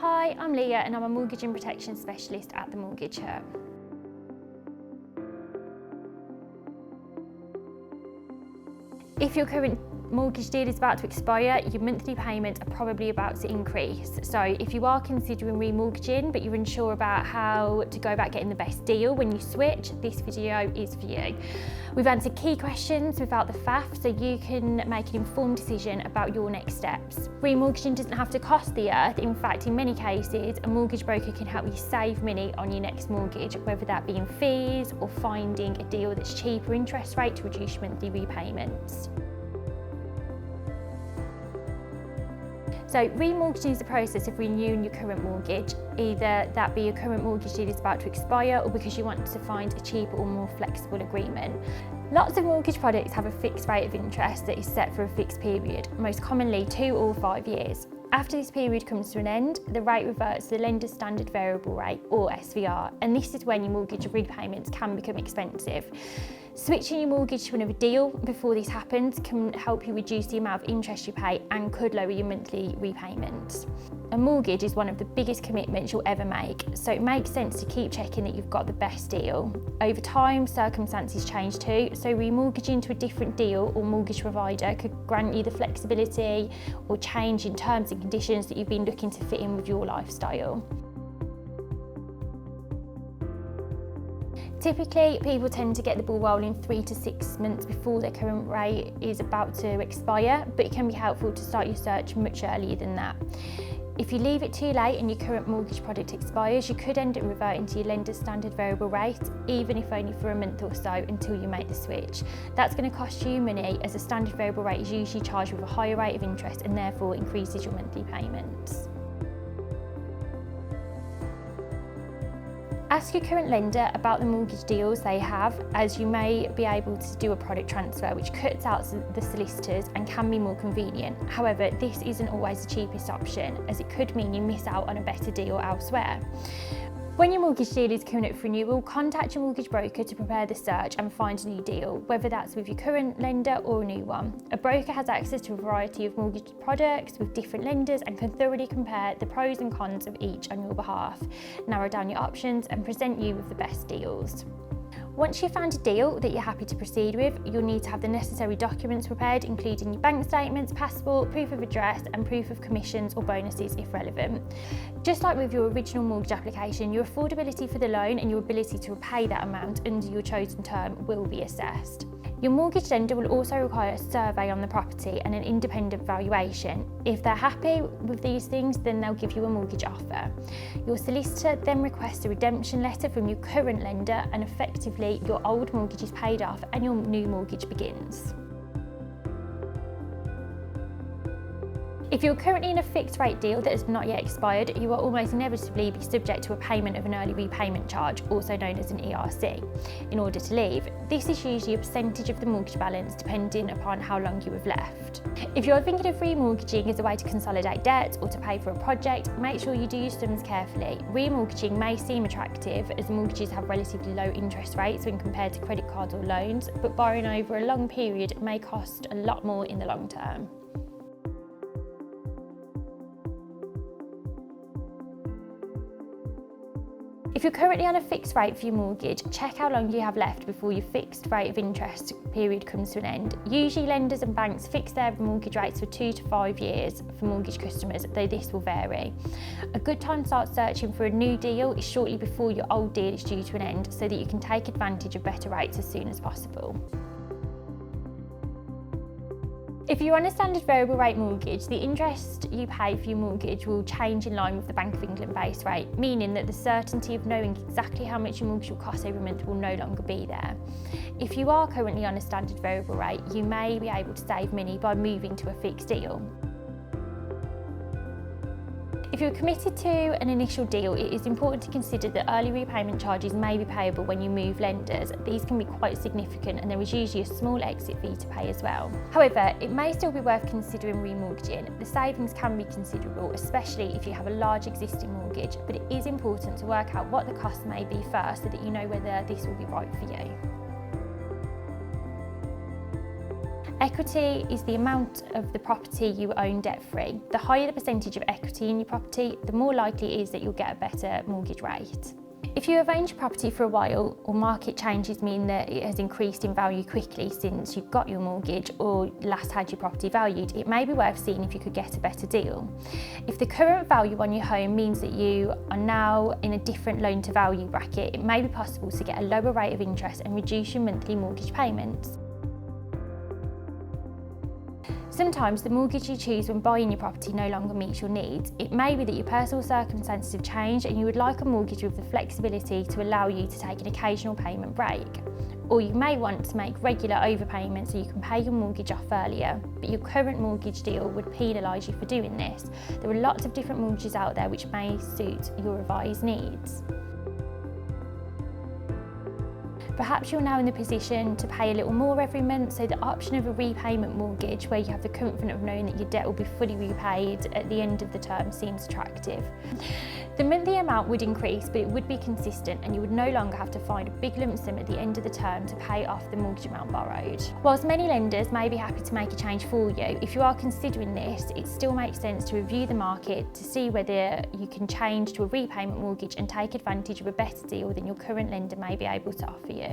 Hi, I'm Leah and I'm a mortgage and protection specialist at The Mortgage Hub. If your current mortgage deal is about to expire, your monthly payments are probably about to increase. So if you are considering remortgaging but you're unsure about how to go about getting the best deal when you switch, this video is for you. We've answered key questions without the faff so you can make an informed decision about your next steps. Remortgaging doesn't have to cost the earth. In fact, in many cases, a mortgage broker can help you save money on your next mortgage, whether that be in fees or finding a deal that's cheaper interest rate to reduce your monthly repayments. So remortgaging is the process of renewing your current mortgage, either that be your current mortgage deal is about to expire or because you want to find a cheaper or more flexible agreement. Lots of mortgage products have a fixed rate of interest that is set for a fixed period, most commonly 2 or 5 years. After this period comes to an end, the rate reverts to the lender's standard variable rate, or SVR, and this is when your mortgage repayments can become expensive. Switching your mortgage to another deal before this happens can help you reduce the amount of interest you pay and could lower your monthly repayments. A mortgage is one of the biggest commitments you'll ever make, so it makes sense to keep checking that you've got the best deal. Over time, circumstances change too, so remortgaging to a different deal or mortgage provider could grant you the flexibility or change in terms and conditions that you've been looking to fit in with your lifestyle. Typically, people tend to get the ball rolling 3 to 6 months before their current rate is about to expire, but it can be helpful to start your search much earlier than that. If you leave it too late and your current mortgage product expires, you could end up reverting to your lender's standard variable rate, even if only for a month or so until you make the switch. That's going to cost you money, as a standard variable rate is usually charged with a higher rate of interest and therefore increases your monthly payments. Ask your current lender about the mortgage deals they have, as you may be able to do a product transfer which cuts out the solicitors and can be more convenient. However, this isn't always the cheapest option, as it could mean you miss out on a better deal elsewhere. When your mortgage deal is coming up for renewal, contact your mortgage broker to prepare the search and find a new deal, whether that's with your current lender or a new one. A broker has access to a variety of mortgage products with different lenders and can thoroughly compare the pros and cons of each on your behalf, narrow down your options and present you with the best deals. Once you've found a deal that you're happy to proceed with, you'll need to have the necessary documents prepared, including your bank statements, passport, proof of address and proof of commissions or bonuses if relevant. Just like with your original mortgage application, your affordability for the loan and your ability to repay that amount under your chosen term will be assessed. Your mortgage lender will also require a survey on the property and an independent valuation. If they're happy with these things, then they'll give you a mortgage offer. Your solicitor then requests a redemption letter from your current lender, and effectively your old mortgage is paid off and your new mortgage begins. If you're currently in a fixed rate deal that has not yet expired, you will almost inevitably be subject to a payment of an early repayment charge, also known as an ERC, in order to leave. This is usually a percentage of the mortgage balance depending upon how long you have left. If you're thinking of remortgaging as a way to consolidate debt or to pay for a project, make sure you do your sums carefully. Remortgaging may seem attractive as mortgages have relatively low interest rates when compared to credit cards or loans, but borrowing over a long period may cost a lot more in the long term. If you're currently on a fixed rate for your mortgage, check how long you have left before your fixed rate of interest period comes to an end. Usually lenders and banks fix their mortgage rates for 2 to 5 years for mortgage customers, though this will vary. A good time to start searching for a new deal is shortly before your old deal is due to an end, so that you can take advantage of better rates as soon as possible. If you're on a standard variable rate mortgage, the interest you pay for your mortgage will change in line with the Bank of England base rate, meaning that the certainty of knowing exactly how much your mortgage will cost every month will no longer be there. If you are currently on a standard variable rate, you may be able to save money by moving to a fixed deal. If you're committed to an initial deal, it is important to consider that early repayment charges may be payable when you move lenders. These can be quite significant and there is usually a small exit fee to pay as well. However, it may still be worth considering remortgaging. The savings can be considerable, especially if you have a large existing mortgage, but it is important to work out what the costs may be first so that you know whether this will be right for you. Equity is the amount of the property you own debt-free. The higher the percentage of equity in your property, the more likely it is that you'll get a better mortgage rate. If you have owned your property for a while, or market changes mean that it has increased in value quickly since you've got your mortgage or last had your property valued, it may be worth seeing if you could get a better deal. If the current value on your home means that you are now in a different loan to value bracket, it may be possible to get a lower rate of interest and reduce your monthly mortgage payments. Sometimes the mortgage you choose when buying your property no longer meets your needs. It may be that your personal circumstances have changed and you would like a mortgage with the flexibility to allow you to take an occasional payment break. Or you may want to make regular overpayments so you can pay your mortgage off earlier, but your current mortgage deal would penalise you for doing this. There are lots of different mortgages out there which may suit your revised needs. Perhaps you're now in the position to pay a little more every month, so the option of a repayment mortgage where you have the comfort of knowing that your debt will be fully repaid at the end of the term seems attractive. The monthly amount would increase, but it would be consistent and you would no longer have to find a big lump sum at the end of the term to pay off the mortgage amount borrowed. Whilst many lenders may be happy to make a change for you, if you are considering this, it still makes sense to review the market to see whether you can change to a repayment mortgage and take advantage of a better deal than your current lender may be able to offer you.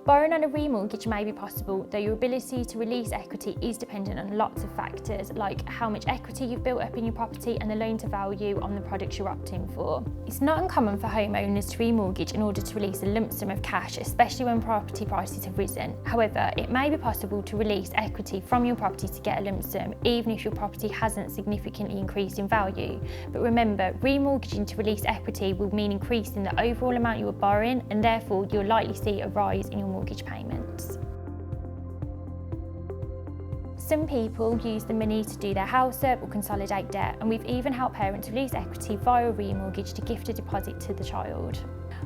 Borrowing on a remortgage may be possible, though your ability to release equity is dependent on lots of factors, like how much equity you've built up in your property and the loan to value on the products you're opting for. It's not uncommon for homeowners to remortgage in order to release a lump sum of cash, especially when property prices have risen. However, it may be possible to release equity from your property to get a lump sum, even if your property hasn't significantly increased in value. But remember, remortgaging to release equity will mean increasing the overall amount you are borrowing, and therefore you'll likely see a rise in your mortgage payments. Some people use the money to do their house up or consolidate debt, and we've even helped parents release equity via a remortgage to gift a deposit to the child.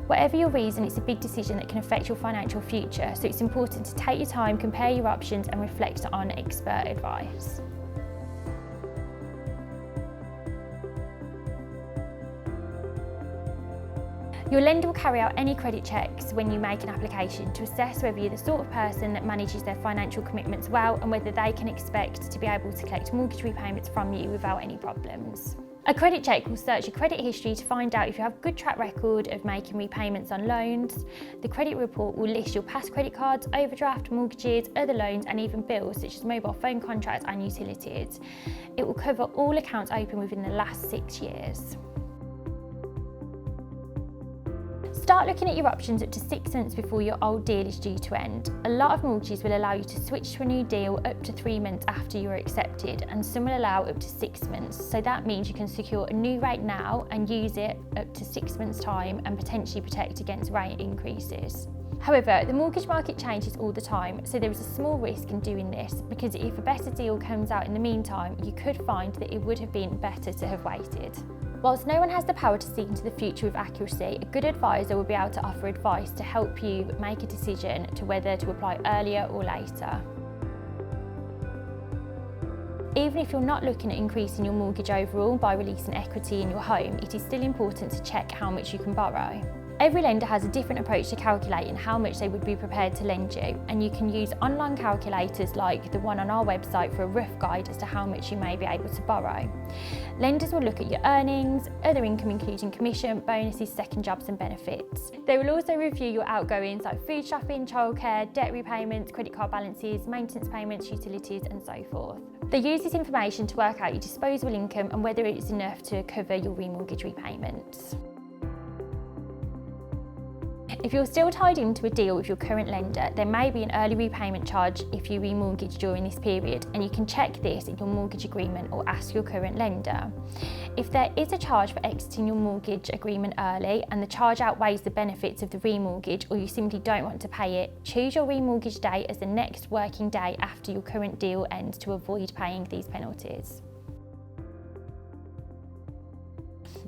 Whatever your reason, it's a big decision that can affect your financial future, so it's important to take your time, compare your options and reflect on expert advice. Your lender will carry out any credit checks when you make an application to assess whether you're the sort of person that manages their financial commitments well and whether they can expect to be able to collect mortgage repayments from you without any problems. A credit check will search your credit history to find out if you have a good track record of making repayments on loans. The credit report will list your past credit cards, overdraft, mortgages, other loans and even bills such as mobile phone contracts and utilities. It will cover all accounts open within the last 6 years. Start looking at your options up to 6 months before your old deal is due to end. A lot of mortgages will allow you to switch to a new deal up to 3 months after you are accepted, and some will allow up to 6 months. So that means you can secure a new rate now and use it up to 6 months' time and potentially protect against rate increases. However, the mortgage market changes all the time, so there is a small risk in doing this, because if a better deal comes out in the meantime, you could find that it would have been better to have waited. Whilst no one has the power to see into the future with accuracy, a good advisor will be able to offer advice to help you make a decision to whether to apply earlier or later. Even if you're not looking at increasing your mortgage overall by releasing equity in your home, it is still important to check how much you can borrow. Every lender has a different approach to calculating how much they would be prepared to lend you, and you can use online calculators like the one on our website for a rough guide as to how much you may be able to borrow. Lenders will look at your earnings, other income including commission, bonuses, second jobs and benefits. They will also review your outgoings like food shopping, childcare, debt repayments, credit card balances, maintenance payments, utilities and so forth. They use this information to work out your disposable income and whether it is enough to cover your remortgage repayments. If you're still tied into a deal with your current lender, there may be an early repayment charge if you remortgage during this period, and you can check this in your mortgage agreement or ask your current lender. If there is a charge for exiting your mortgage agreement early and the charge outweighs the benefits of the remortgage, or you simply don't want to pay it, choose your remortgage date as the next working day after your current deal ends to avoid paying these penalties.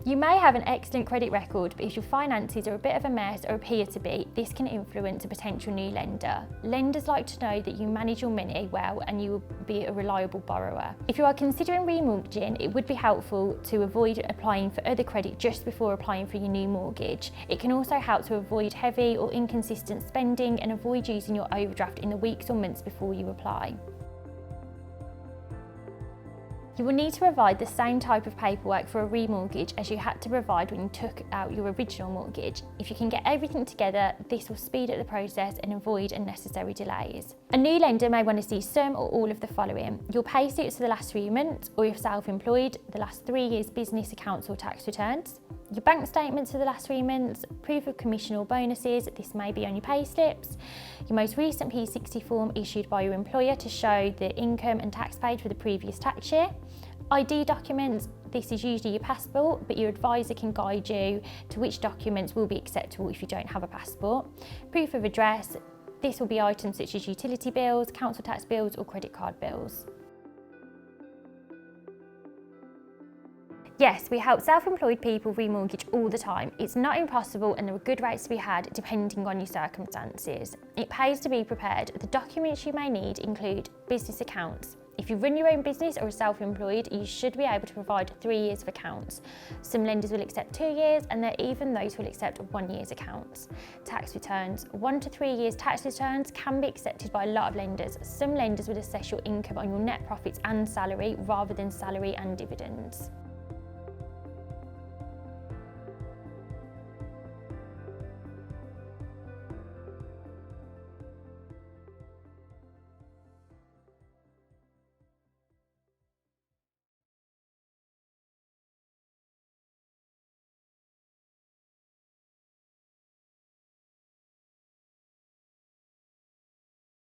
You may have an excellent credit record, but if your finances are a bit of a mess or appear to be, this can influence a potential new lender. Lenders like to know that you manage your money well and you will be a reliable borrower. If you are considering remortgaging, it would be helpful to avoid applying for other credit just before applying for your new mortgage. It can also help to avoid heavy or inconsistent spending and avoid using your overdraft in the weeks or months before you apply. You will need to provide the same type of paperwork for a remortgage as you had to provide when you took out your original mortgage. If you can get everything together, this will speed up the process and avoid unnecessary delays. A new lender may want to see some or all of the following: your pay slips for the last 3 months, or if self-employed, the last 3 years business accounts or tax returns, your bank statements for the last 3 months, proof of commission or bonuses, this may be on your pay slips, your most recent P60 form issued by your employer to show the income and tax paid for the previous tax year, ID documents, this is usually your passport, but your advisor can guide you to which documents will be acceptable if you don't have a passport, proof of address, this will be items such as utility bills, council tax bills or credit card bills. Yes, we help self-employed people remortgage all the time. It's not impossible and there are good rates to be had depending on your circumstances. It pays to be prepared. The documents you may need include business accounts. If you run your own business or are self-employed, you should be able to provide 3 years of accounts. Some lenders will accept 2 years and there are even those who will accept 1 year's accounts. Tax returns. 1 to 3 years tax returns can be accepted by a lot of lenders. Some lenders would assess your income on your net profits and salary rather than salary and dividends.